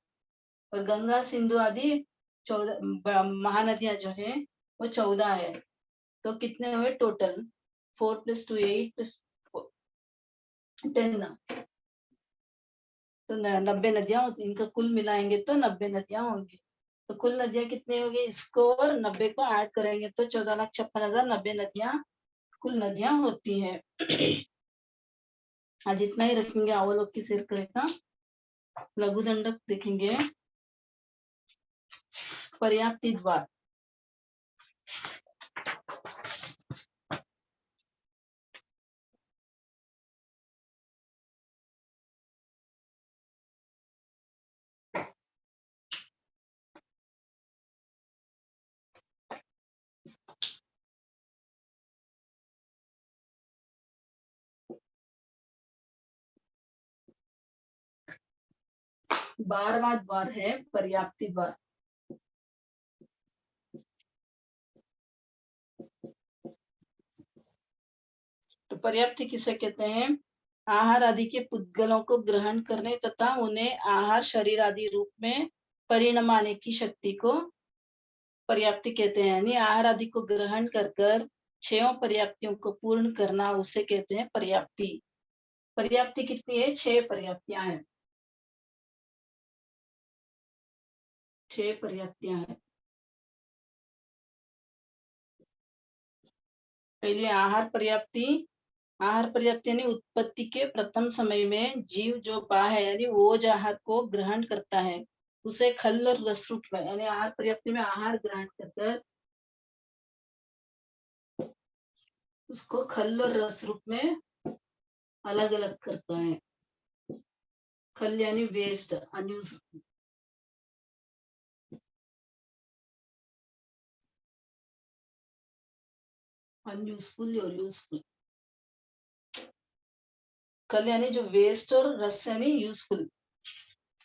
Speaker 1: और गंगा, सिंधु आदि 14 महानदियां जो है वो 14 है। तो कितने हुए टोटल? 4 + 2 8 + 10, तो 90 नदियां होती, इनका कुल मिलाएंगे तो 90 नदियां होंगी। तो कुल नदियां कितनी होगी? इसको और 90 को ऐड करेंगे तो 14,56,000 90 नदियां कुल नदियां होती है। आज इतना ही रखेंगे। अवलोक की सिर का लघु दंडक देखेंगे। पर्याप्ति द्वार, बारहवां द्वार है पर्याप्ति द्वार। तो पर्याप्ति किसे कहते हैं? आहार आदि के पुद्गलों को ग्रहण करने तथा उन्हें आहार शरीर आदि रूप में परिणमाने की शक्ति को पर्याप्ति कहते हैं। यानी आहार आदि को ग्रहण कर 6 पर्याप्तियों को पूर्ण करना, उसे कहते हैं पर्याप्ति। पर्याप्ति कितनी है? 6 पर्याप्तियां हैं। 6 पर्याप्तियां हैं। पहले आहार पर्याप्ति। आहार पर्याप्ति यानी उत्पत्ति के प्रथम समय में जीव जो पा है, यानी ओज आहार को ग्रहण करता है, उसे खल और रस रूप में, यानी आहार पर्याप्ति में आहार ग्रहण कर उसको खल और रस रूप में अलग अलग करता है। खल यानी वेस्ट, अनयूजफुल। अनयूजफुल और यूजफुल। खल यानी जो वेस्ट और रस यानी यूजफुल,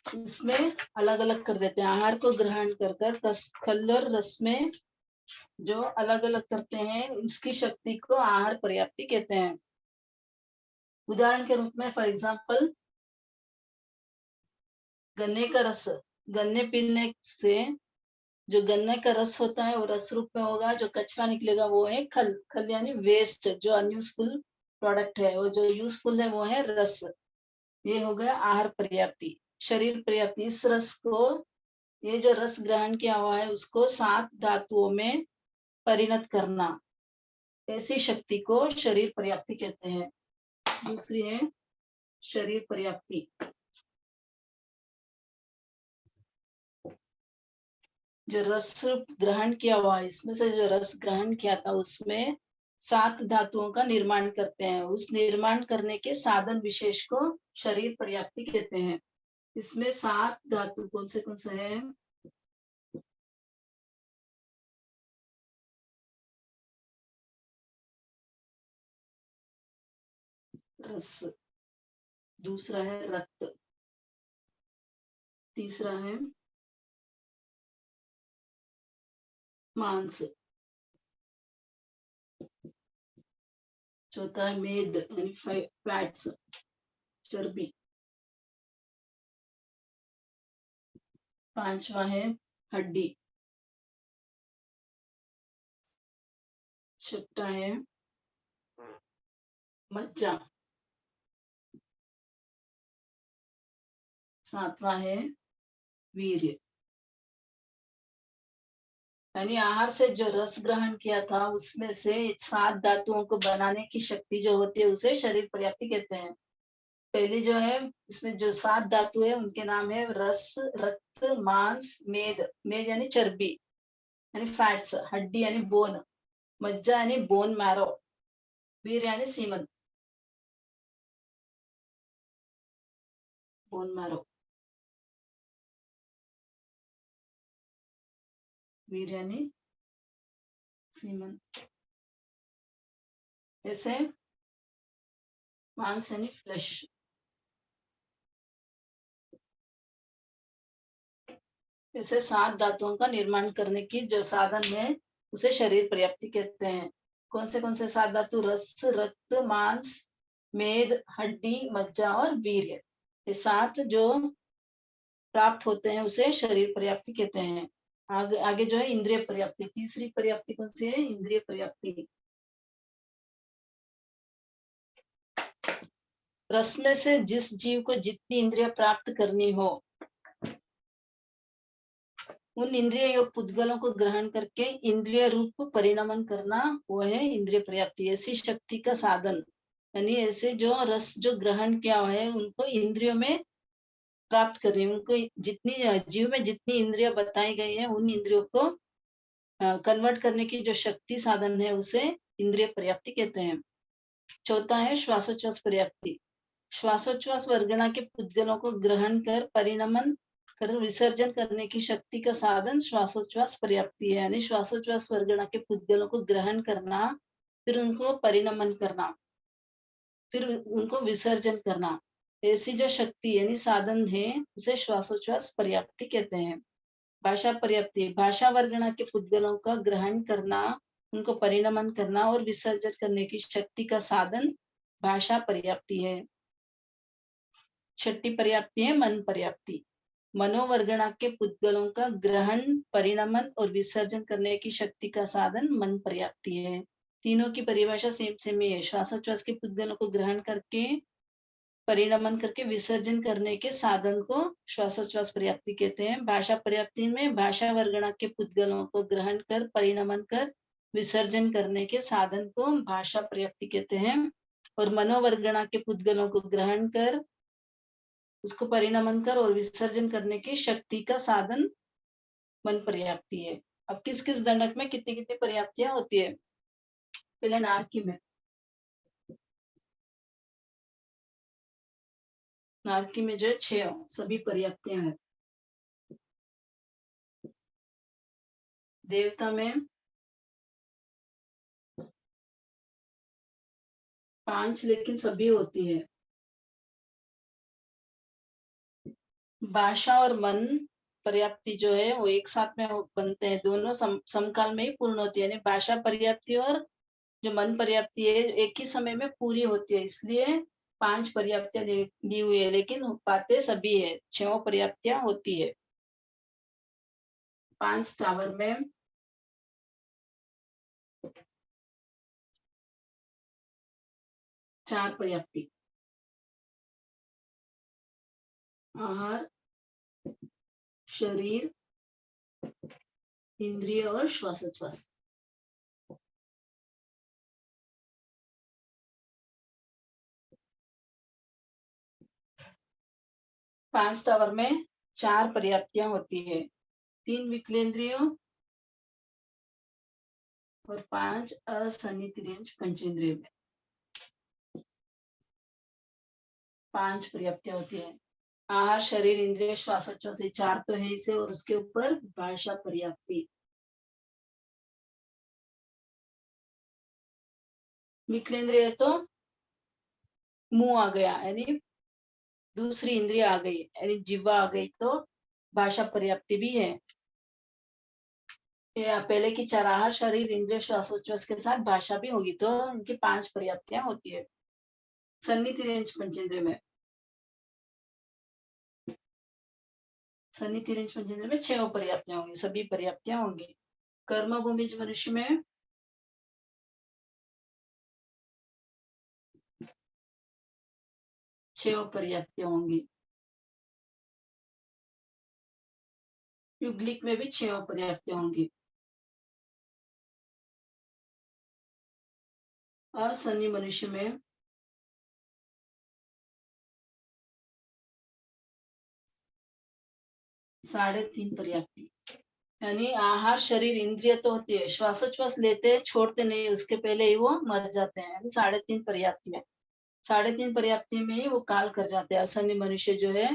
Speaker 1: इसमें अलग अलग कर देते हैं। आहार को ग्रहण कर खल और रस में जो अलग अलग करते हैं, इसकी शक्ति को आहार पर्याप्ति कहते हैं। उदाहरण के रूप में फॉर एग्जाम्पल, गन्ने का रस, गन्ने पीने से जो गन्ने का रस होता है वो रस रूप में होगा, जो कचरा निकलेगा वो है खल। खल यानी वेस्ट, जो अनयूजफुल प्रोडक्ट है, वो जो यूजफुल है वो है रस। ये हो गया आहार पर्याप्ति। शरीर पर्याप्ति, इस रस को, ये जो रस ग्रहण किया हुआ है उसको 7 धातुओं में परिणत करना, ऐसी शक्ति को शरीर पर्याप्ति कहते हैं। दूसरी है शरीर पर्याप्ति। जो रस ग्रहण किया हुआ है, इसमें से जो रस ग्रहण किया था उसमें 7 धातुओं का निर्माण करते हैं। उस निर्माण करने के साधन विशेष को शरीर पर्याप्ति कहते हैं। इसमें 7 धातु कौन से हैं? रस, दूसरा है रक्त, तीसरा है मांस, चौथा है मेद यानी फैट्स, चर्बी, पांचवा है हड्डी, छठा है मज्जा, सातवां है वीर्य। यानी आहार से जो रस ग्रहण किया था उसमें से 7 धातुओं को बनाने की शक्ति जो होती है उसे शरीर पर्याप्ति कहते हैं। पहली जो है इसमें जो 7 धातु है उनके नाम है रस, रक्त, मांस, मेद। मेद यानी चर्बी यानी फैट्स, हड्डी यानी बोन, मज्जा यानी बोन मैरो, वीर यानी सीमन, बोन मैरो, वीर यानी सीमन। जैसे मांस यानी फ्लेश। जैसे 7 धातुओं का निर्माण करने की जो साधन है उसे शरीर पर्याप्ति कहते हैं। कौन से 7 धातु? रस, रक्त, मांस, मेद, हड्डी, मज्जा और वीर्य। ये 7 जो प्राप्त होते हैं उसे शरीर पर्याप्ति कहते हैं। आगे आगे जो है इंद्रिय पर्याप्ति। तीसरी पर्याप्ति कौन सी है? इंद्रिय पर्याप्ति। रस में से जिस जीव को जितनी इंद्रिय प्राप्त करनी हो उन इंद्रिय योग पुद्गलों को ग्रहण करके इंद्रिय रूप परिणमन करना, वो है इंद्रिय पर्याप्ति। ऐसी शक्ति का साधन यानी ऐसे जो रस जो ग्रहण किया है उनको इंद्रियों में प्राप्त करनी, उनको जितनी जीव में जितनी इंद्रिय बताई गई है उन इंद्रियों को कन्वर्ट करने की जो शक्ति साधन है उसे इंद्रिय पर्याप्ति कहते हैं। चौथा है श्वासोच्छ्वास पर्याप्ति। श्वासोच्छ्वास वर्गणा के पुद्गलों को ग्रहण कर परिणमन कर विसर्जन करने की शक्ति का साधन श्वासोच्छ्वास पर्याप्ति है। यानी श्वासोच्छ्वास वर्गणा के पुद्गलों को ग्रहण करना, फिर उनको परिणमन करना, फिर उनको विसर्जन करना, ऐसी जो शक्ति यानी साधन है उसे श्वासोच्छ्वास पर्याप्ति कहते हैं। भाषा पर्याप्ति। भाषा वर्गणा के पुद्गलों का ग्रहण करना, उनको परिणमन करना और विसर्जन करने की शक्ति का साधन भाषा पर्याप्ति है। छठी पर्याप्ति है मन पर्याप्ति। मनोवर्गणा के पुद्गलों का ग्रहण, परिणमन और विसर्जन करने की शक्ति का साधन मन पर्याप्ति है। तीनों की परिभाषा सेम सेम ही है। श्वासोच्छ्वास के पुद्गलों को ग्रहण करके परिणमन करके विसर्जन करने के साधन को श्वासोच्छ्वास पर्याप्ति कहते हैं। भाषा पर्याप्ति में भाषा वर्गणा के पुद्गलों को ग्रहण कर परिणमन कर विसर्जन करने के साधन को भाषा पर्याप्ति कहते हैं। और मनोवर्गणा के पुद्गलों को ग्रहण कर उसको परिणमन कर और विसर्जन करने की शक्ति का साधन मन पर्याप्ति है। अब किस किस दंडक में कितनी कितनी पर्याप्तियां होती है? पहले नारकी में। नारकी में जो है 6 सभी पर्याप्तियां हैं। देवता में 5 लेकिन सभी होती है। भाषा और मन पर्याप्ति जो है वो एक साथ में बनते हैं, दोनों समकाल में ही पूर्ण होती है। यानी भाषा पर्याप्ति और जो मन पर्याप्ति है एक ही समय में पूरी होती है, इसलिए 5 पर्याप्तियां दी हुई है, लेकिन पाते सभी है, 6 पर्याप्तियां होती है। 5 स्थावर में चार पर्याप्ति। आहार, शरीर, इंद्रिय और श्वासोच्छ्वास। पांच स्थावर में 4 पर्याप्तियां होती है, 3 विकलेंद्रियों और 5 असन्नितिरेंज पंचेंद्रिय में 5 पर्याप्तियां होती है। आहार, शरीर, इंद्रिय, श्वासोच्छ्वास, 4 तो है इसे, और उसके ऊपर भाषा पर्याप्ति। विकलेंद्रिय तो मुंह आ गया यानी दूसरी इंद्रिय आ गई यानी जीवा आ गई, तो भाषा पर्याप्ति भी है। पहले की 4 आहार, शरीर, इंद्रिय, श्वासोच्छ्वास के साथ भाषा भी होगी, तो इनकी 5 पर्याप्तियां होती है। सन्नितिरेंज पंचेंद्रिय में सन्नितिरेंज पंचेंद्रिय में 6 पर्याप्तियां होंगी, सभी पर्याप्तियां होंगी। कर्म भूमि मनुष्य में 6 पर्याप्तियां होंगी। युग्लिक में भी 6 पर्याप्तियां होंगी। असन्नी मनुष्य में 3.5 पर्याप्ति, यानी आहार शरीर इंद्रिय तो होती है, श्वासोच्छ्वास लेते हैं छोड़ते नहीं, उसके पहले ही वो मर जाते हैं, यानी 3.5 पर्याप्ति है। 3.5 पर्याप्ति में ही वो काल कर जाते हैं। असन्य मनुष्य जो है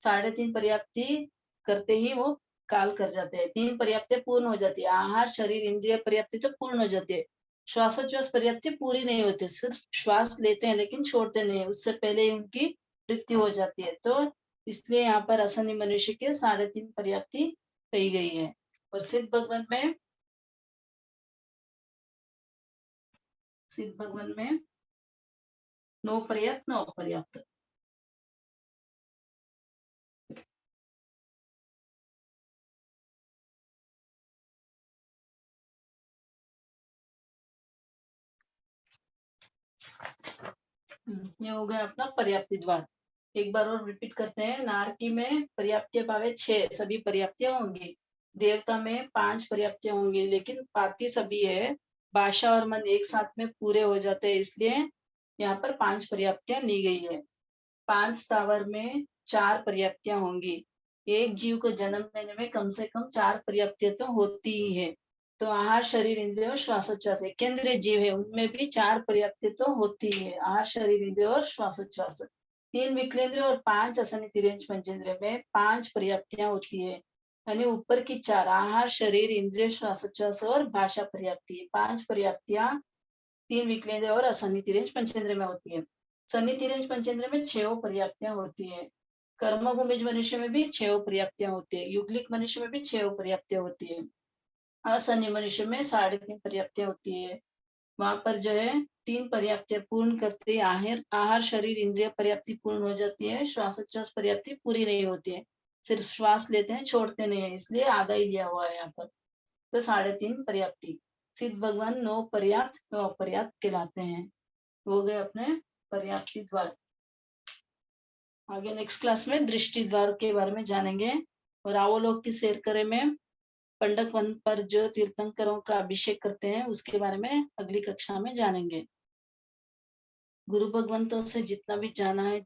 Speaker 1: 3.5 पर्याप्ति करते ही वो काल कर जाते हैं। 3 पर्याप्ति पूर्ण हो जाती है, आहार शरीर इंद्रिय पर्याप्ति तो पूर्ण हो जाती है, श्वासोच्छ्वास पर्याप्ति पूरी नहीं होती, सिर्फ श्वास लेते हैं लेकिन छोड़ते नहीं, उससे पहले ही उनकी मृत्यु हो जाती है। तो इसलिए यहाँ पर असन्य मनुष्य के 3.5 पर्याप्ति कही गई है। और सिद्ध भगवान में 9 पर्याप्त 9 अपर्याप्त। ये हो गया अपना पर्याप्ति द्वार। एक बार और रिपीट करते हैं। नारकी में पर्याप्त्य पावे 6 सभी पर्याप्तियां होंगी, देवता में 5 पर्याप्तियां होंगी, लेकिन पाती सभी है, भाषा और मन एक साथ में पूरे हो जाते हैं, इसलिए यहाँ पर 5 पर्याप्तियां ली गई है। 5 स्थावर में 4 पर्याप्तियां होंगी, एक जीव को जन्म देने में कम से कम 4 पर्याप्तियां तो होती ही है। तो आहार शरीर इंद्रिय और श्वासोच्छ्वास केंद्रीय जीव है, उनमें भी 4 पर्याप्ति तो होती है, आहार शरीर इंद्रिय और श्वासोच्छ्वास। 3 विकलेंद्रिय और 5 असनि तिर्यंच पंचेंद्रिय में 5 पर्याप्तियां होती है, यानी ऊपर की 4 आहार शरीर इंद्रिय श्वासोच्छ्वास और भाषा पर्याप्ति, 5 पर्याप्तियां 3 विकलेंद्रिय और असनि तिर्यंच पंचेंद्रिय में होती है। सन्नि तिर्यंच पंचेंद्रिय में 6 पर्याप्तियां होती है। कर्म भूमिज मनुष्य में भी 6 पर्याप्तियां होती है, युगलिक मनुष्य में भी 6 पर्याप्तियां होती है, असन्य मनुष्य में 3.5 पर्याप्तियां होती है। वहां पर जो है 3 पर्याप्तियां पूर्ण करते आहार शरीर इंद्रिय पर्याप्ति पूर्ण हो जाती है, श्वासोच्छ्वास पर्याप्ति पूरी नहीं होती है, सिर्फ श्वास लेते हैं छोड़ते नहीं है, इसलिए आधा ही लिया हुआ है यहाँ पर। तो 3.5 पर्याप्ति। सिद्ध भगवान 9 पर्याप्त 9 अपर्याप्त कहलाते हैं। हो गए अपने पर्याप्ति द्वार। आगे नेक्स्ट क्लास में दृष्टि द्वार के बारे में जानेंगे, और आवलोक की शेर करे में पंडक वन पर जो तीर्थंकरों का अभिषेक करते हैं उसके बारे में अगली कक्षा में जानेंगे। गुरु भगवंतों से जितना भी जाना है,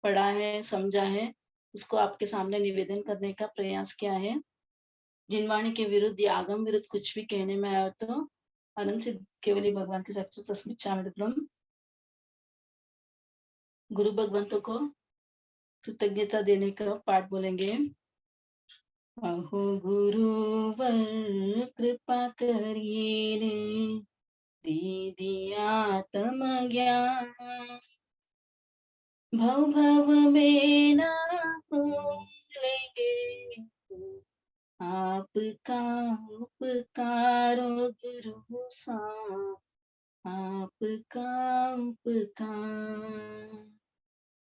Speaker 1: पढ़ा है, समझा है, उसको आपके सामने निवेदन करने का प्रयास किया है। जिनवाणी के विरुद्ध या आगम विरुद्ध कुछ भी कहने में आया तो अनंत सिद्ध केवली भगवान के साक्षात तस्मित् चामित ब्रह्म। गुरु भगवंतों को कृतज्ञता देने का पाठ बोलेंगे। अहो गुरुवर कृपा करिए दे दिया तम ज्ञान, भव भव में ना भूलेंगे आपका उपकारो गुरु सा, आपका उपकार।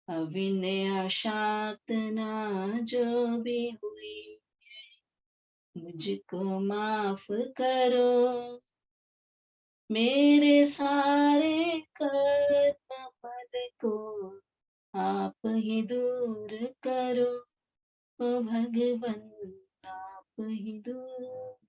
Speaker 1: अविनय शातना जो भी हुई मुझको माफ करो, मेरे सारे कर्म फल को आप ही दूर करो, ओ भगवन आप ही दूर